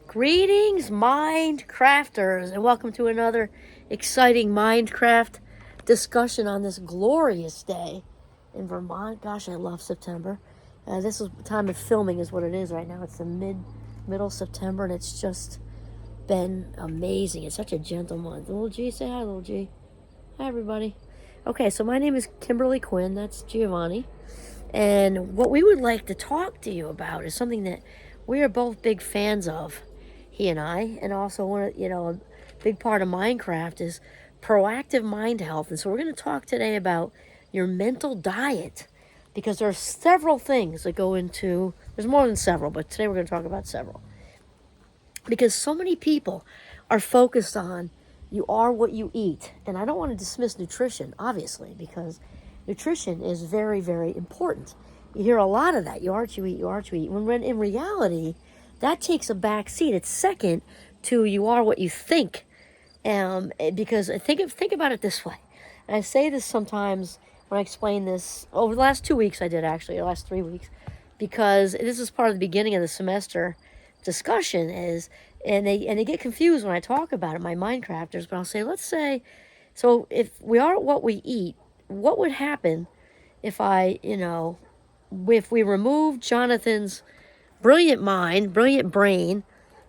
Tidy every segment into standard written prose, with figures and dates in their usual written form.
Greetings, Mindcrafters, and welcome to another exciting Mindcraft discussion on this glorious day in Vermont. Gosh, I love September. This is the time of filming is what it is right now. It's the middle September, and it's just been amazing. It's such a gentle month. Little G, say hi, little G. Hi, everybody. Okay, so my name is Kimberly Quinn. That's Giovanni. And what we would like to talk to you about is something that we are both big fans of, he and I, and also a big part of Minecraft is proactive mind health. And so we're going to talk today about your mental diet, because there are several things that go into, there's more than several, but today we're going to talk about several. Because so many people are focused on you are what you eat. And I don't want to dismiss nutrition, obviously, because nutrition is very, very important. You hear a lot of that. You are what you eat, you are what you eat. When in reality, that takes a back seat. It's second to you are what you think. Because think about it this way. And I say this sometimes when I explain this. Over the last 2 weeks I did, actually, the last 3 weeks. Because this is part of the beginning of the semester discussion is, and they get confused when I talk about it, my Minecrafters, but I'll say, let's say, so if we are what we eat, what would happen if if we remove Jonathan's brilliant mind, brilliant brain,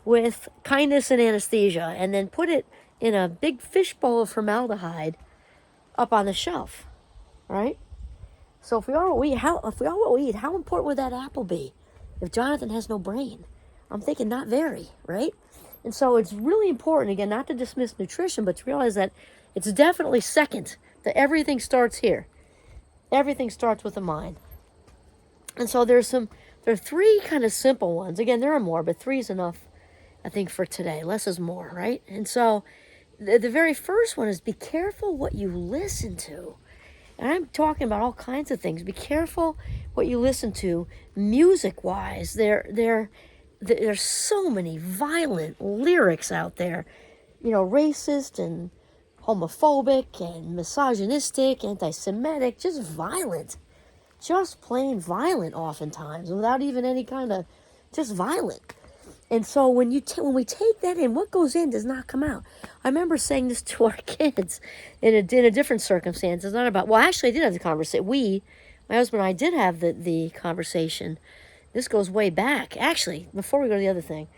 with kindness and anesthesia, and then put it in a big fishbowl of formaldehyde up on the shelf, right? So if we are what we eat, how important would that apple be if Jonathan has no brain? I'm thinking not very, right? And so it's really important, again, not to dismiss nutrition, but to realize that it's definitely second, that everything starts here. Everything starts with the mind. And so there are three kind of simple ones. Again, there are more, but three is enough, I think, for today. Less is more, right? And so the very first one is be careful what you listen to. And I'm talking about all kinds of things. Be careful what you listen to music-wise. There's so many violent lyrics out there, racist and homophobic and misogynistic, anti-Semitic, just violent. Just plain violent oftentimes, without even any kind of, just violent. And so when we take that in, what goes in does not come out. I remember saying this to our kids in a different circumstance. It's not about, well, actually I did have the conversation. My husband and I did have the conversation. This goes way back. Actually, before we go to the other thing,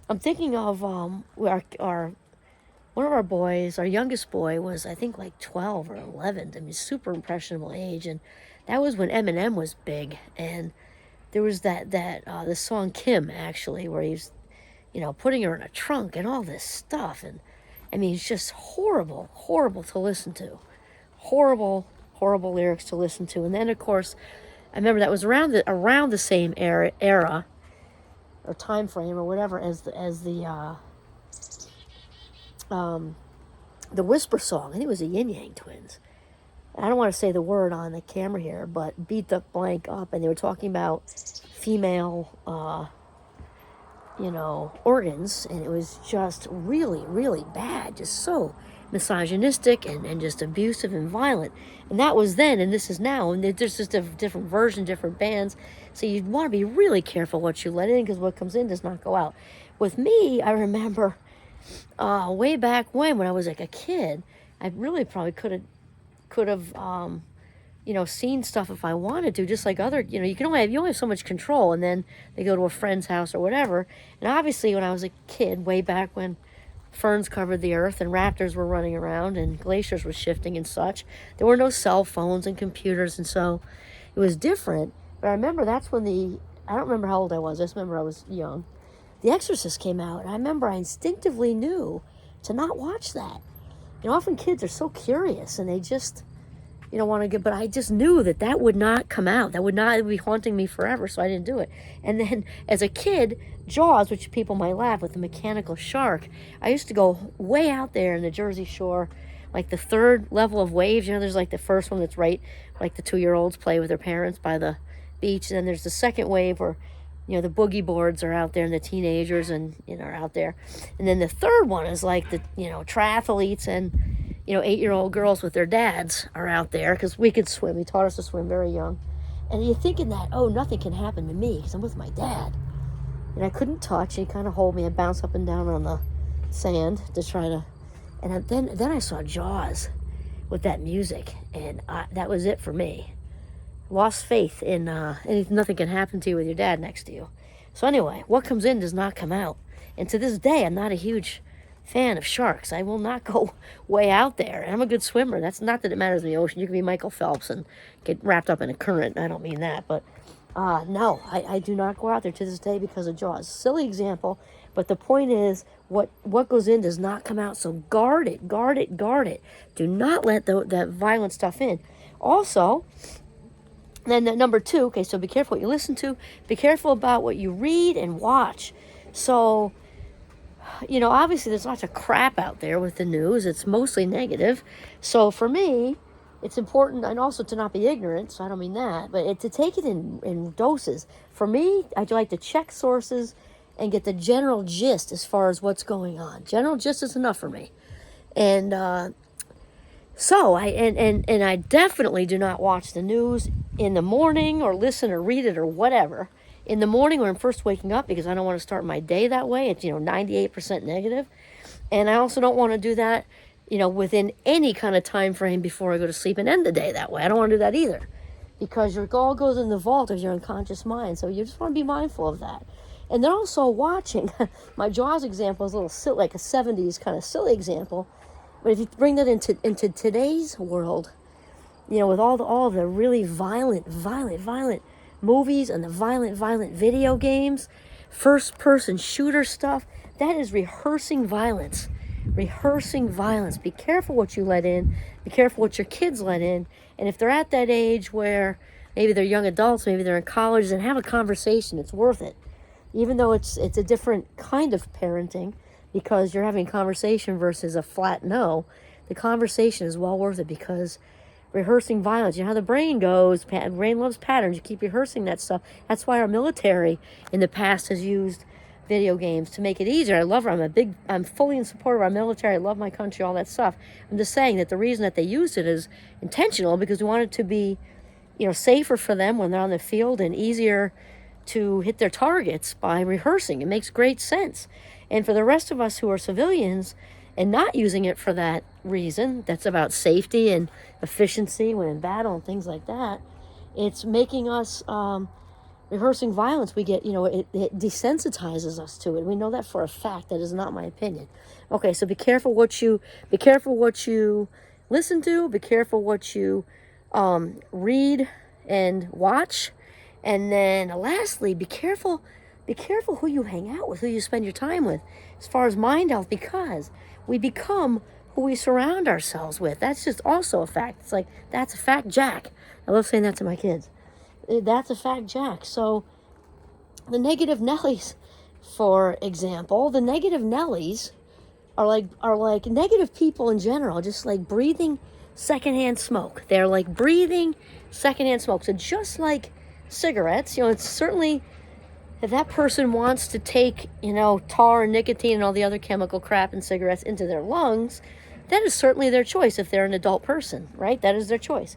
I'm thinking of one of our boys, our youngest boy was, I think, like 12 or 11. I mean, super impressionable age. And that was when Eminem was big. And there was the song Kim, actually, where he's, putting her in a trunk and all this stuff. And, I mean, it's just horrible, horrible to listen to. Horrible, horrible lyrics to listen to. And then, of course, I remember that was around the same era or time frame or whatever as the Whisper song. I think it was the Yin Yang Twins. I don't want to say the word on the camera here, but beat the blank up, and they were talking about female, organs, and it was just really, really bad, just so misogynistic and just abusive and violent. And that was then, and this is now, and there's just a different version, different bands. So you want to be really careful what you let in, because what comes in does not go out. With me, I remember way back when I was like a kid, I really probably could have seen stuff if I wanted to, just like other, you only have so much control, and then they go to a friend's house or whatever. And obviously when I was a kid, way back when ferns covered the earth and raptors were running around and glaciers were shifting and such, there were no cell phones and computers, and so it was different. But I remember that's when I don't remember how old I was, I just remember I was young. The Exorcist came out, and I remember I instinctively knew to not watch that. Often kids are so curious, and they just, want to get, but I just knew that would not come out. That would not be haunting me forever, so I didn't do it. And then as a kid, Jaws, which people might laugh, with the mechanical shark, I used to go way out there in the Jersey Shore, like the third level of waves. There's like the first one that's right, like the 2-year-olds play with their parents by the beach. And then there's the second wave where, the boogie boards are out there and the teenagers and, are out there. And then the third one is like the, triathletes and, 8-year-old girls with their dads are out there, because we could swim. He taught us to swim very young. And you're thinking that, oh, nothing can happen to me because I'm with my dad. and I couldn't touch. He'd kind of hold me and bounce up and down on the sand to try to, and then I saw Jaws with that music, and that was it for me. Lost faith in nothing can happen to you with your dad next to you. So anyway, what comes in does not come out. And to this day, I'm not a huge fan of sharks. I will not go way out there. And I'm a good swimmer. That's not that it matters in the ocean. You can be Michael Phelps and get wrapped up in a current. I don't mean that. But no, I do not go out there to this day because of Jaws. Silly example. But the point is, what goes in does not come out. So guard it, guard it, guard it. Do not let that violent stuff in. Also, then number 2, okay, so be careful what you listen to. Be careful about what you read and watch. So, obviously there's lots of crap out there with the news. It's mostly negative. So for me, it's important, and also to not be ignorant, so I don't mean that, but to take it in doses. For me, I like to check sources and get the general gist as far as what's going on. General gist is enough for me. And so I definitely do not watch the news in the morning or listen or read it or whatever. In the morning when I'm first waking up, because I don't want to start my day that way. It's 98% negative. And I also don't want to do that, within any kind of time frame before I go to sleep and end the day that way. I don't want to do that either, because your all goes in the vault of your unconscious mind. So you just want to be mindful of that. And then also watching. My Jaws example is a little silly, like a 70s kind of silly example. But if you bring that into today's world, with all of the really violent movies and the violent video games, first-person shooter stuff, that is rehearsing violence. Rehearsing violence. Be careful what you let in. Be careful what your kids let in. And if they're at that age where maybe they're young adults, maybe they're in college, then have a conversation. It's worth it. Even though it's a different kind of parenting, because you're having a conversation versus a flat no, the conversation is well worth it, because rehearsing violence, you know how the brain goes, brain loves patterns, you keep rehearsing that stuff. That's why our military in the past has used video games to make it easier. I love it. I'm fully in support of our military. I love my country, all that stuff. I'm just saying that the reason that they used it is intentional, because we want it to be, safer for them when they're on the field and easier to hit their targets by rehearsing. It makes great sense. And for the rest of us who are civilians and not using it for that reason, that's about safety and efficiency when in battle and things like that, it's making us rehearsing violence. We get, it desensitizes us to it. We know that for a fact. That is not my opinion. Okay, so be careful what you listen to. Be careful what you read and watch. And then lastly, be careful who you hang out with, who you spend your time with, as far as mind health, because we become who we surround ourselves with. That's just also a fact. It's like, that's a fact, Jack. I love saying that to my kids. That's a fact, Jack. So the negative Nellies, for example, the negative Nellies are like negative people in general, just like breathing secondhand smoke. They're like breathing secondhand smoke. So just like cigarettes, it's certainly, if that person wants to take, tar and nicotine and all the other chemical crap in cigarettes into their lungs, that is certainly their choice if they're an adult person, right? That is their choice.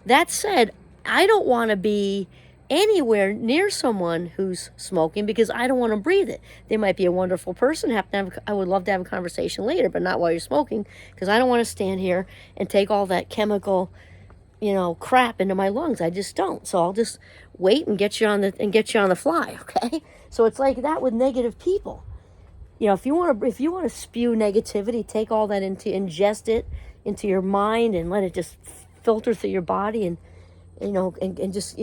That said, I don't want to be anywhere near someone who's smoking, because I don't want to breathe it. They might be a wonderful person. I would love to have a conversation later, but not while you're smoking, because I don't want to stand here and take all that chemical crap into my lungs. I just don't. So I'll just wait and get you on the fly. Okay. So it's like that with negative people. If you want to spew negativity, take all that ingest it into your mind and let it just filter through your body and just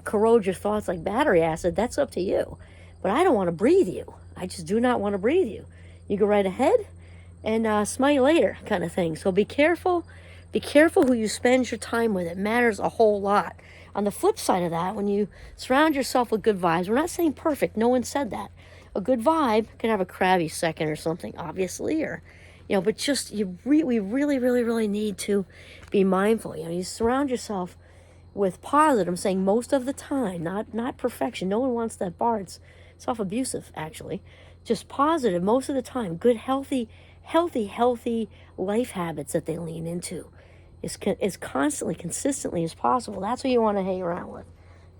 corrode your thoughts like battery acid. That's up to you. But I don't want to breathe you. I just do not want to breathe you. You go right ahead and smell you later, kind of thing. So be careful. Be careful who you spend your time with. It matters a whole lot. On the flip side of that, when you surround yourself with good vibes, we're not saying perfect. No one said that. A good vibe can have a crabby second or something, obviously, or, but just we really, really, really need to be mindful. You surround yourself with positive. I'm saying most of the time, not perfection. No one wants that bar. It's self-abusive, actually. Just positive most of the time. Good, healthy life habits that they lean into. As constantly, consistently as possible. That's what you want to hang around with.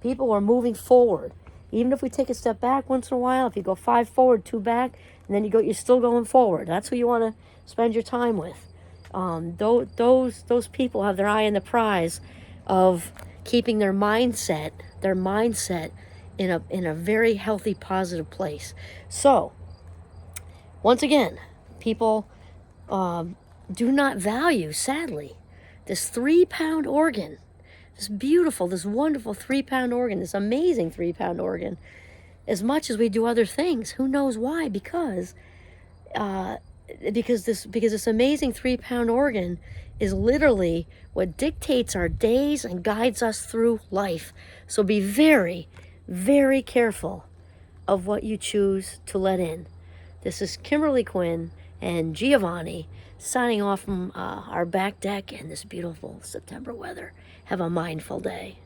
People who are moving forward. Even if we take a step back once in a while, if you go 5 forward, 2 back, and then you're still going forward. That's who you want to spend your time with. Those people have their eye on the prize of keeping their mindset in a very healthy, positive place. So, once again, people do not value, sadly, this 3-pound organ, this beautiful, this wonderful 3-pound organ, this amazing 3-pound organ, as much as we do other things. Who knows why? Because this amazing 3-pound organ is literally what dictates our days and guides us through life. So be very, very careful of what you choose to let in. This is Kimberly Quinn and Giovanni signing off from our back deck in this beautiful September weather. Have a mindful day.